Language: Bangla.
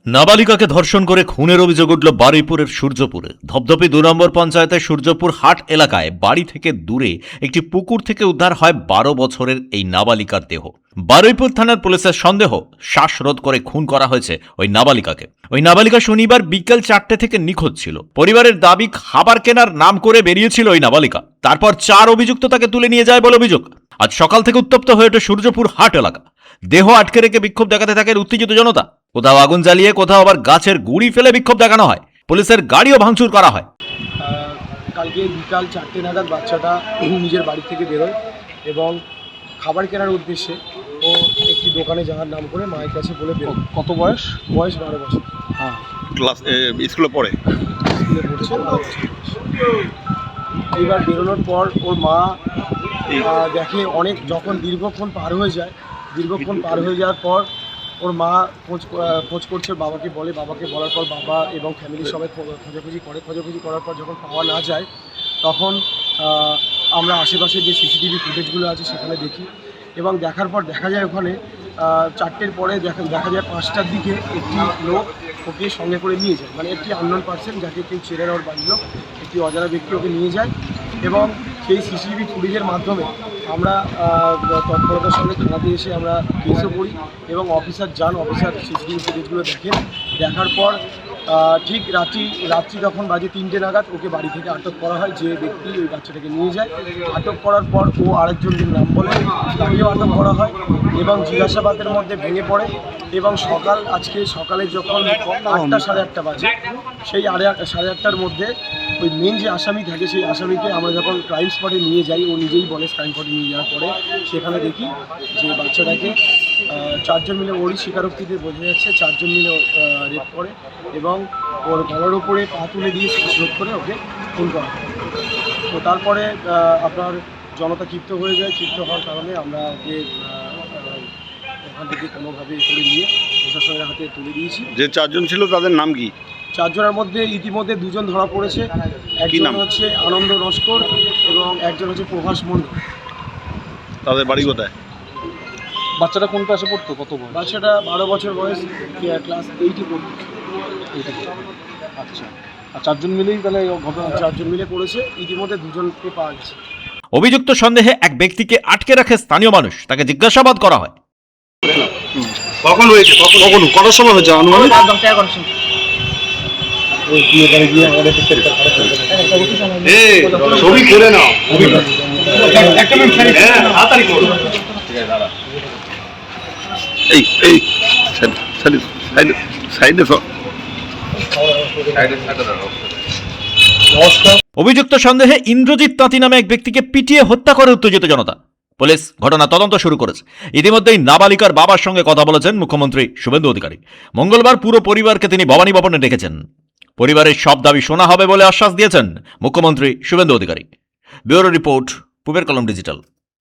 নাবালিকাকে ধর্ষণ করে খুনের অভিযোগ উঠল বারুইপুরের সূর্যপুরে। ধপধপি ২ নম্বর পঞ্চায়েতের সূর্যপুর হাট এলাকায় বাড়ি থেকে দূরে একটি পুকুর থেকে উদ্ধার হয় ১২ বছরের এই নাবালিকার দেহ। বারুইপুর থানার পুলিশের সন্দেহ, শ্বাসরোধ করে খুন করা হয়েছে ওই নাবালিকাকে। ওই নাবালিকা শনিবার বিকেল ৪টে থেকে নিখোঁজ ছিল। পরিবারের দাবি, খাবার কেনার নাম করে বেরিয়েছিল ওই নাবালিকা। তারপর ৪ অভিযুক্ত তাকে তুলে নিয়ে যায় বলে অভিযোগ। আজ সকাল থেকে উত্তপ্ত হয়ে ওঠে সূর্যপুর হাট এলাকা। দেহ আটকে রেখে বিক্ষোভ দেখাতে থাকে উত্তেজিত জনতা। কোথাও আগুন জ্বালিয়ে, কোথাও আবার গাছের গুঁড়ি ফেলে বিক্ষোভ দেখানো হয়। পুলিশের গাড়িও ভাঙচুর করা হয়। কালকে বিকাল ৪টে নাগাদ বাচ্চাটা নিজের বাড়ি থেকে বেরোয় এবং খাবার কেনার উদ্দেশ্যে ও একটি দোকানে যাওয়ার নাম করে মায়ের কাছে বলে বেরোয়। কত বয়স? বয়স ১২ বছর। হ্যাঁ, ক্লাস স্কুলে পড়ে। স্কুলে পড়ছে ১২ বছর। এইবার বেরোনোর পর ওর মা দেখে অনেক, যখন দীর্ঘক্ষণ পার হয়ে যাওয়ার পর ওর মা খোঁজ করছে, বাবাকে বলে। বাবাকে বলার পর বাবা এবং ফ্যামিলি সবাই খোঁজাখুঁজি করার পর যখন পাওয়া না যায়, তখন আমরা আশেপাশে যে সিসিটিভি ফুটেজগুলো আছে সেখানে দেখি এবং দেখার পর দেখা যায় ওখানে ৪টের পরে দেখা যায় ৫টার দিকে একটি লোক ওকে সঙ্গে করে নিয়ে যায়, মানে একটি আননোন পার্সন, যাকে কেউ চেনে না ওর বাড়ির লোক, একটি অজানা ব্যক্তি ওকে নিয়ে যায়। এবং সেই সিসিটিভি ফুটেজের মাধ্যমে আমরা তৎপরতার সঙ্গে থানাতে এসে আমরা কেসও করি এবং অফিসার সিসিটিভি ফুটেজগুলো দেখেন। দেখার পর ঠিক রাত্রি যখন বাজে ৩টে নাগাদ ওকে বাড়ি থেকে আটক করা হয়। যে ব্যক্তি ওই বাচ্চাটাকে নিয়ে যায়, আটক করার পর ও আরেকজনের নাম বলে, তাকেও আটক করা হয় এবং জিজ্ঞাসাবাদের মধ্যে ভেঙে পড়ে। এবং আজকে সকালে যখন ৮টা সাড়ে ৮টা বাজে, সেই ৮:৩০টার মধ্যে ওই মেন যে আসামি থাকে, সেই আসামিকে আমরা যখন ক্রাইম স্পটে নিয়ে যাই, ও নিজেই বলে ক্রাইম স্পটে নিয়ে যাওয়ার পরে সেখানে দেখি যে বাচ্চাটাকে ৪ জন মিলে, ওরই স্বীকারোক্তিতে বোঝা যাচ্ছে ৪ জন মিলে রেপ করে এবং ওর গলার উপরে পা তুলে দিয়ে শ্বাসরোধ করে ওকে খুন করা হয়। তো তারপরে আপনার জনতা ক্ষিপ্ত হয়ে যায়। ক্ষিপ্ত হওয়ার কারণে আমরা ওকে ওখান থেকে কোনোভাবে করে নিয়ে প্রশাসনের হাতে তুলে দিয়েছি। যে ৪ জন ছিল তাদের নাম কি? ৪ জনের মধ্যে ইতিমধ্যে ২ জন ধরা পড়েছে। একজন হচ্ছে আনন্দ নস্কর এবং একজন হচ্ছে প্রভাস মণ্ডল। তাদের বাড়ি কোথায়? বাচ্চাটা কোন ক্লাসে পড়তো? কত বয়স? বাচ্চাটা ১২ বছর বয়স, ক্লাস 8-এ পড়তো। আচ্ছা, আর ৪ জন মিলেই তাহলে ঘটনা? ৪ জন মিলে করেছে। ইতিমধ্যে ২ জনকে পাওয়া গেছে। অভিযুক্ত সন্দেহে এক ব্যক্তিকে আটকে রাখে স্থানীয় মানুষ। তাকে জিজ্ঞাসাবাদ করা হয়। কখন হয়েছে? কখন কটার সময় হয়েছে? আনুমানিক ছবি করে নাও। এই সাইডে অভিযুক্ত সন্দেহে ইন্দ্রজিৎ তাঁতি নামে এক ব্যক্তিকে পিটিয়ে হত্যা করে উত্তেজিত জনতা। পুলিশ ঘটনা তদন্ত শুরু করেছে। ইতিমধ্যেই নাবালিকার বাবার সঙ্গে কথা বলেছেন মুখ্যমন্ত্রী শুভেন্দু অধিকারী। মঙ্গলবার পুরো পরিবারকে তিনি ভবানী ভবনে ডেকেছেন। পরিবারের সব দাবি শোনা হবে বলে আশ্বাস দিয়েছেন মুখ্যমন্ত্রী শুভেন্দু অধিকারী। ব্যুরো রিপোর্ট, পূবের কলম ডিজিটাল।